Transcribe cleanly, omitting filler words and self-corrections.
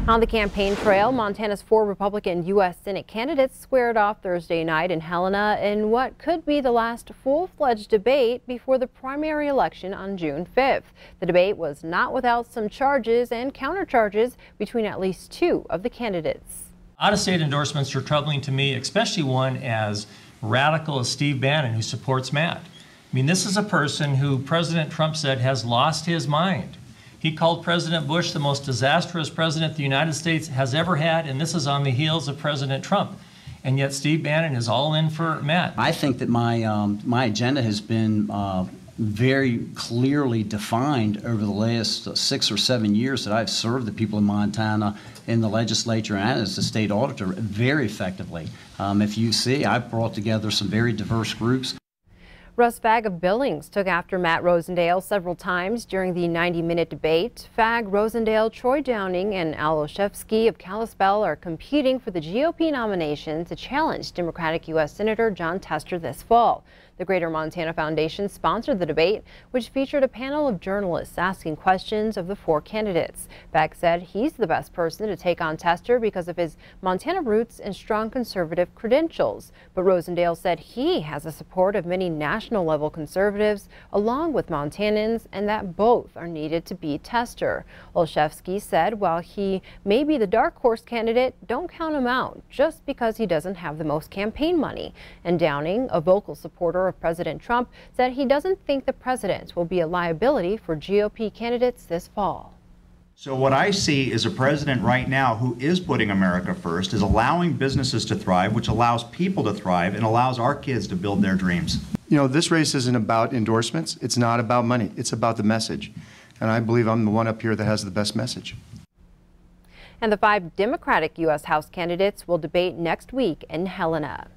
On the campaign trail, Montana's 4 Republican U.S. Senate candidates squared off Thursday night in Helena in what could be the last full-fledged debate before the primary election on June 5th. The debate was not without some charges and countercharges between at least 2 of the candidates. Out-of-state endorsements are troubling to me, especially one as radical as Steve Bannon, who supports Matt. I mean, this is a person who President Trump said has lost his mind. He called President Bush the most disastrous president the United States has ever had, and this is on the heels of President Trump. And yet Steve Bannon is all in for Matt. I think that my agenda has been very clearly defined over the last 6 or 7 years that I've served the people of Montana in the legislature and as the state auditor very effectively. If you see, I've brought together some very diverse groups. Russ Fagg of Billings took after Matt Rosendale several times during the 90-minute debate. Fagg, Rosendale, Troy Downing, and Al Olszewski of Kalispell are competing for the GOP nomination to challenge Democratic U.S. Senator Jon Tester this fall. The Greater Montana Foundation sponsored the debate, which featured a panel of journalists asking questions of the 4 candidates. Fagg said he's the best person to take on Tester because of his Montana roots and strong conservative credentials. But Rosendale said he has the support of many national-level conservatives, along with Montanans, and that both are needed to beat Tester. Olszewski said while he may be the dark horse candidate, don't count him out just because he doesn't have the most campaign money. And Downing, a vocal supporter of President Trump, said he doesn't think the president will be a liability for GOP candidates this fall. So what I see is a president right now who is putting America first, is allowing businesses to thrive, which allows people to thrive and allows our kids to build their dreams. You know, this race isn't about endorsements. It's not about money. It's about the message. And I believe I'm the one up here that has the best message. And the 5 Democratic U.S. House candidates will debate next week in Helena.